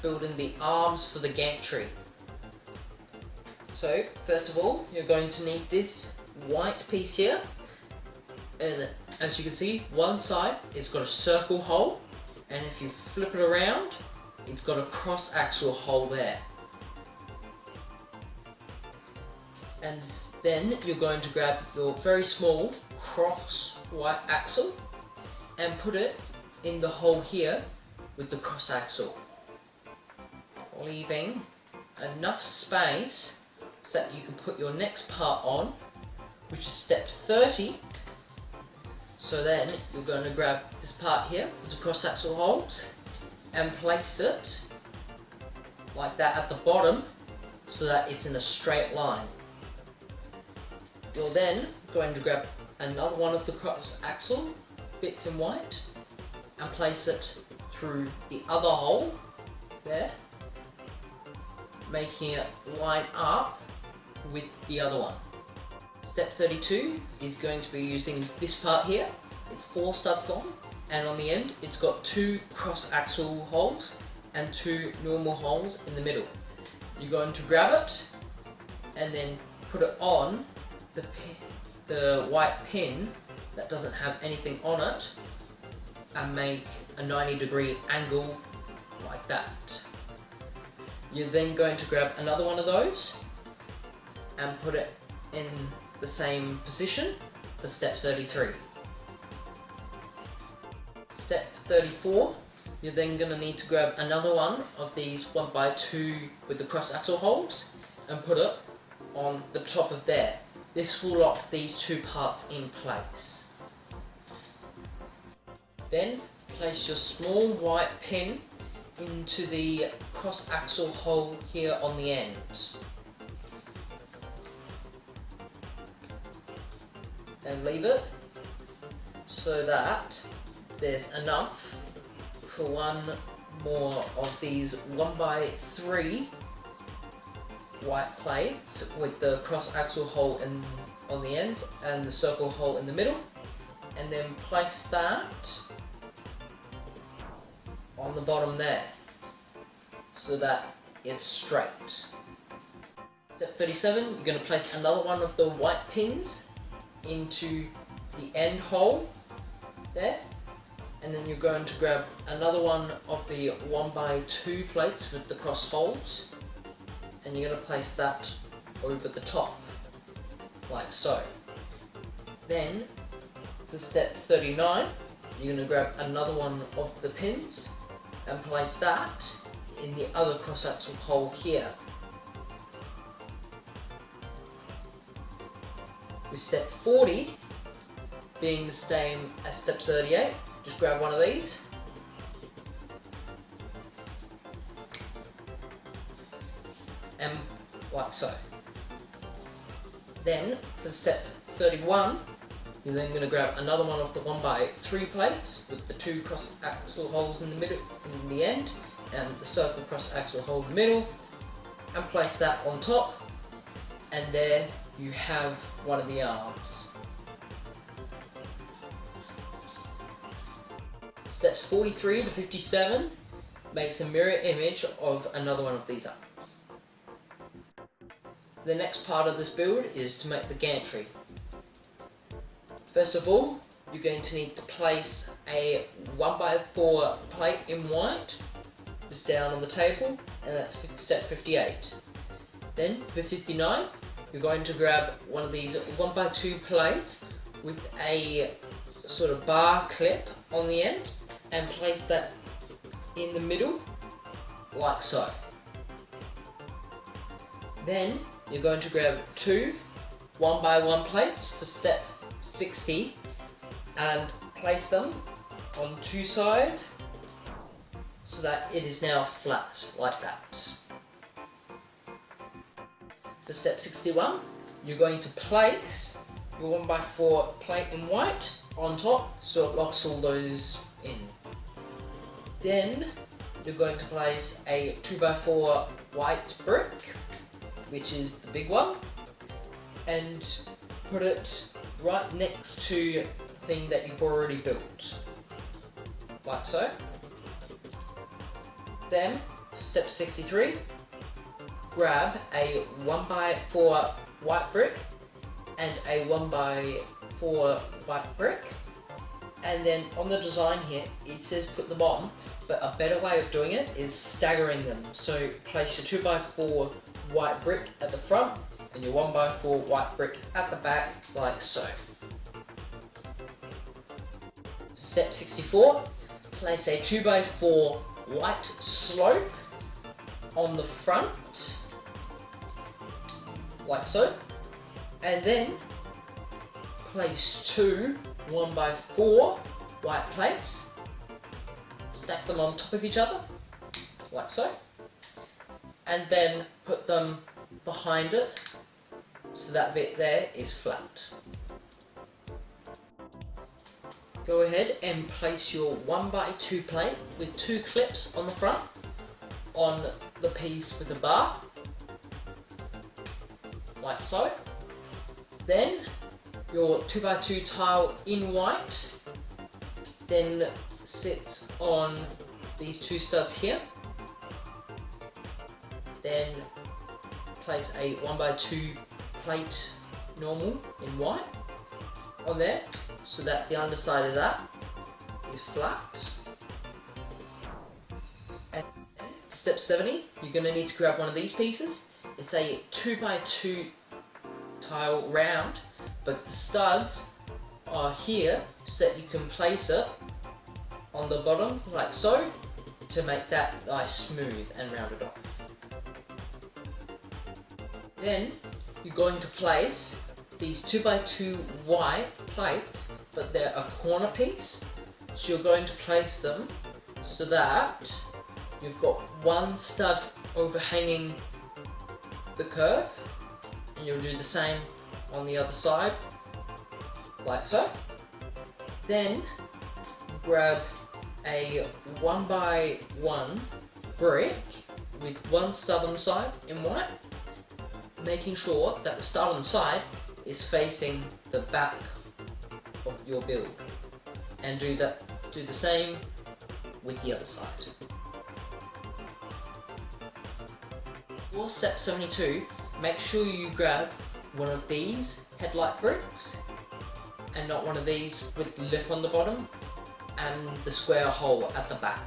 building the arms for the gantry. So first of all, you're going to need this white piece here, and as you can see, one side it's got a circle hole, and if you flip it around, it's got a cross axle hole there. And then you're going to grab your very small cross white axle and put it in the hole here with the cross axle, leaving enough space so that you can put your next part on, which is step 30. So then you're going to grab this part here with the cross axle holes and place it like that at the bottom so that it's in a straight line. You're then going to grab another one of the cross axle bits in white and place it through the other hole there, making it line up with the other one. Step 32 is going to be using this part here. It's 4 studs long, and on the end it's got 2 cross axle holes and 2 normal holes in the middle. You're going to grab it and then put it on the white pin that doesn't have anything on it and make a 90-degree angle like that. You're then going to grab another one of those and put it in the same position for step 33. Step 34, you're then going to need to grab another one of these 1x2 with the cross axle holes and put it on the top of there. This will lock these 2 parts in place. Then place your small white pin into the cross axle hole here on the end. And leave it so that there's enough for one more of these 1x3 white plates with the cross axle hole on the ends and the circle hole in the middle, and then place that on the bottom there so that it's straight. Step 37, you're going to place another one of the white pins into the end hole there, and then you're going to grab another one of the 1x2 plates with the cross holes, and you're going to place that over the top like so. Then for step 39, you're going to grab another one of the pins and place that in the other cross axle hole here. With step 40 being the same as step 38, just grab one of these and like so. Then for step 31, you're then going to grab another one of the 1x3 plates with the 2 cross axle holes in the middle, in the end, and the circle cross axle hole in the middle, and place that on top, and there you have one of the arms. Steps 43 to 57 makes a mirror image of another one of these arms. The next part of this build is to make the gantry. First of all, you're going to need to place a 1x4 plate in white just down on the table, and that's step 58. Then for 59, you're going to grab one of these 1x2 plates with a sort of bar clip on the end and place that in the middle like so. Then you're going to grab 2 1x1 plates for step 60 and place them on 2 sides so that it is now flat like that. For step 61, you're going to place your 1x4 plate in white on top so it locks all those in. Then you're going to place a 2x4 white brick, which is the big one, and put it right next to the thing that you've already built, like so. Then Step 63, grab a 1x4 white brick and a 1x4 white brick, and then on the design here it says put them on, but a better way of doing it is staggering them. So place your 2x4 white brick at the front and your 1x4 white brick at the back, like so. Step 64, place a 2x4 white slope on the front, like so, and then place two 1x4 white plates, stack them on top of each other, like so, and then put them behind it, so that bit there is flat. Go ahead and place your 1x2 plate with two clips on the front on the piece with the bar, like so. Then your 2x2 tile in white then sits on these two studs here. Then place a 1x2 plate normal in white on there, so that the underside of that is flat. And step 70, you're going to need to grab one of these pieces. It's a 2x2 tile round, but the studs are here so that you can place it on the bottom like so, to make that nice smooth and rounded off. Then you're going to place these 2x2 white plates, but they're a corner piece, so you're going to place them so that you've got one stud overhanging the curve, and you'll do the same on the other side, like so. Then grab a 1x1 brick with one stud on the side in white, making sure that the stud on the side is facing the back of your build, and do the same with the other side. For step 72, make sure you grab one of these headlight bricks and not one of these with the lip on the bottom and the square hole at the back.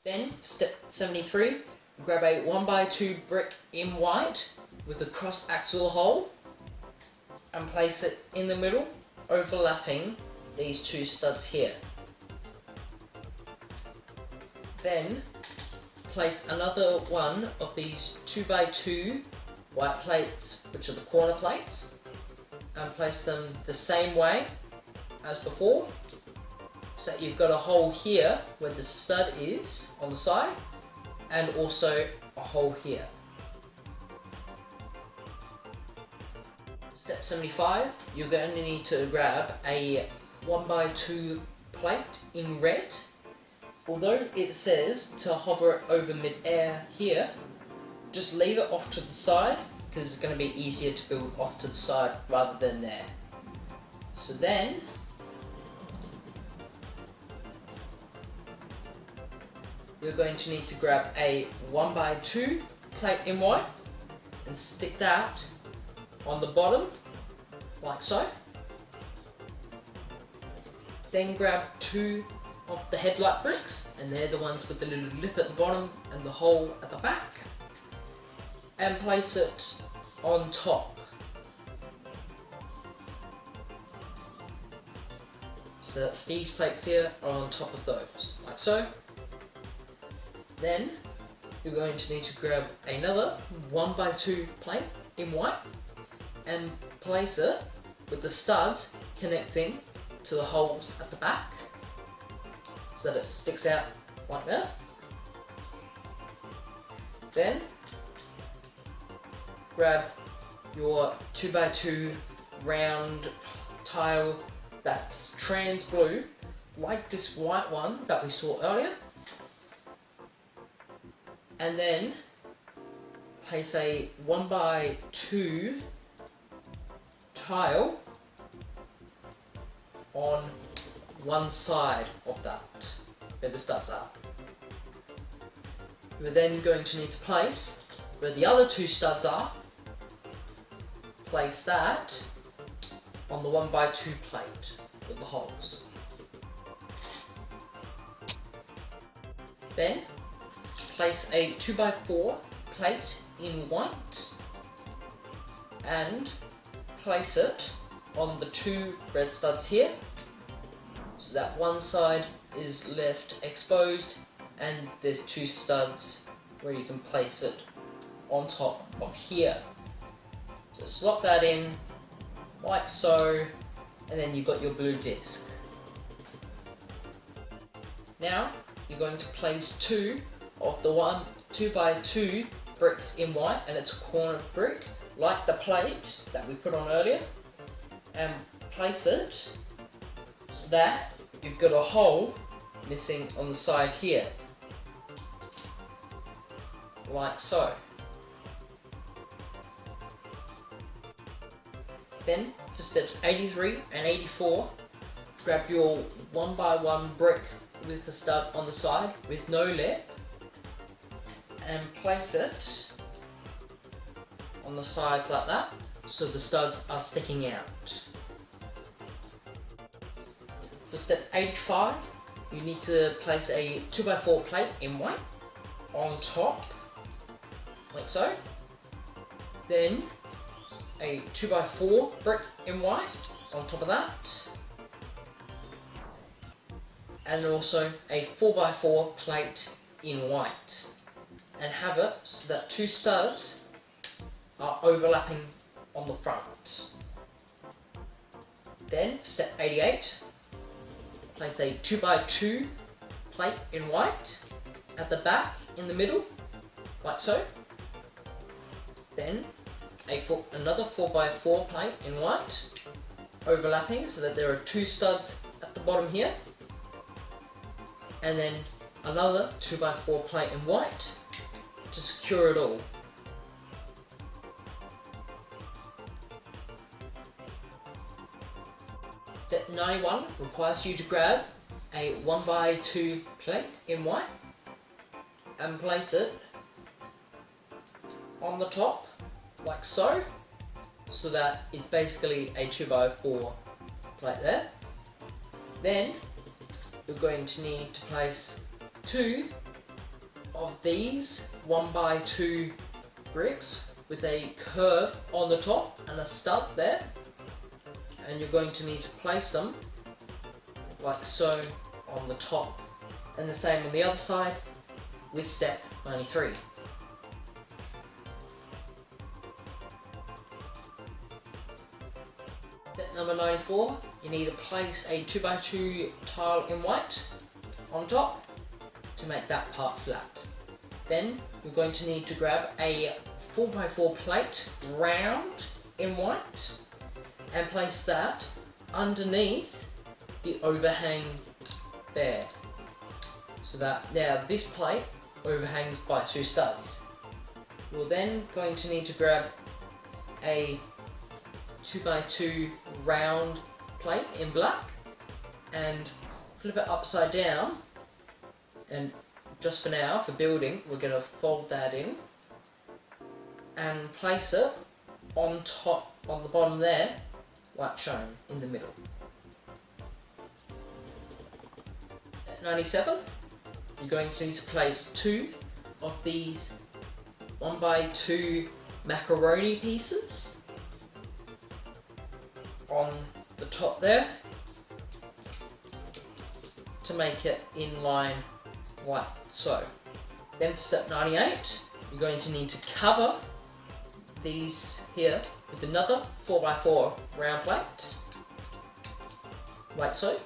Then step 73, grab a 1x2 brick in white with a cross axial hole and place it in the middle, overlapping these two studs here. Then place another one of these 2x2 white plates, which are the corner plates, and place them the same way as before, so that you've got a hole here where the stud is on the side, and also a hole here. Step 75, you're going to need to grab a 1x2 plate in red. Although it says to hover it over mid-air here, just leave it off to the side, because it's going to be easier to build off to the side rather than there. So then, you're going to need to grab a 1x2 plate in white and stick that on the bottom, like so. Then grab two of the headlight bricks, and they're the ones with the little lip at the bottom and the hole at the back, and place it on top. So that these plates here are on top of those, like so. Then you're going to need to grab another 1x2 plate in white and place it with the studs connecting to the holes at the back, so that it sticks out like that. Then grab your 2x2 round tile that's trans blue, like this white one that we saw earlier, and then place a 1x2 tile on one side of that, where the studs are. We're then going to need to place where the other two studs are, place that on the 1x2 plate with the holes. Then place a 2x4 plate in white and place it on the two red studs here, so that one side is left exposed and there's two studs where you can place it on top of here. So slot that in like so, and then you've got your blue disc. Now you're going to place two of the 2x2 bricks in white, and it's a corner brick like the plate that we put on earlier, and place it so that you've got a hole missing on the side here, like so. Then for steps 83 and 84, grab your 1x1 brick with the stud on the side with no lip and place it on the sides like that, so the studs are sticking out. For step 85, you need to place a 2x4 plate in white on top, like so. Then a 2x4 brick in white on top of that, and also a 4x4 plate in white, and have it so that two studs are overlapping on the front. Then step 88, place a 2x2 plate in white at the back in the middle, like so. Then another 4x4 plate in white, overlapping so that there are two studs at the bottom here, and then another 2x4 plate in white to secure it all. Step 91 requires you to grab a 1x2 plate in white and place it on the top like so, so that it's basically a 2x4 plate there. Then you're going to need to place two of these 1x2 bricks with a curve on the top and a stud there, and you're going to need to place them like so on the top, and the same on the other side with step 93. Step number 94, you need to place a 2x2 tile in white on top to make that part flat. Then you're going to need to grab a 4x4 plate round in white and place that underneath the overhang there, so that now this plate overhangs by two studs. You're then going to need to grab a 2x2 round plate in black and flip it upside down, and just for now, for building, we're going to fold that in and place it on top, on the bottom there, like shown in the middle. At 97, you're going to need to place two of these 1x2 macaroni pieces on the top there to make it in line like so. Then for step 98, you're going to need to cover these here with another 4x4 round plate, like so.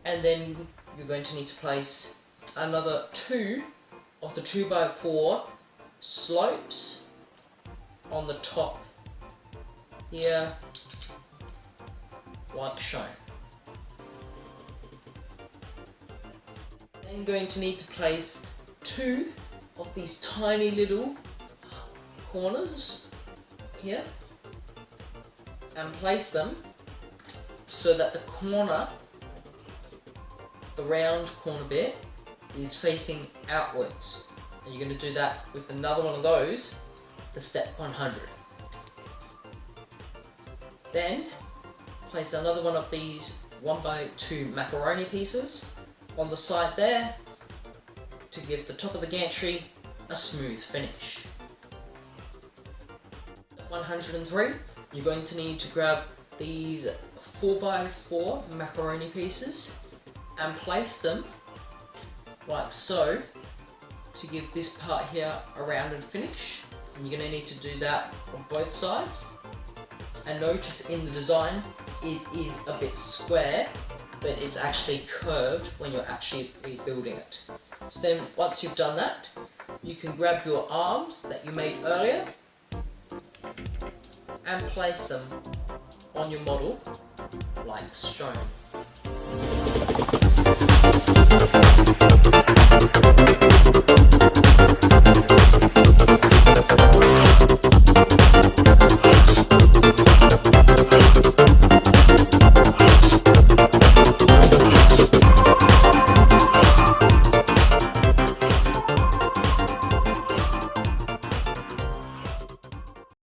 And then you're going to need to place another two of the 2x4 slopes on the top here, like shown. Then you're going to need to place two of these tiny little corners here and place them so that the corner the round corner bit is facing outwards. And you're going to do that with another one of those, the step 100. Then place another one of these 1x2 macaroni pieces on the side there to give the top of the gantry a smooth finish. 103, you're going to need to grab these 4x4 macaroni pieces and place them like so to give this part here a rounded finish. And you're going to need to do that on both sides. And notice in the design it is a bit square, but it's actually curved when you're actually building it. So then once you've done that, you can grab your arms that you made earlier and place them on your model like shown.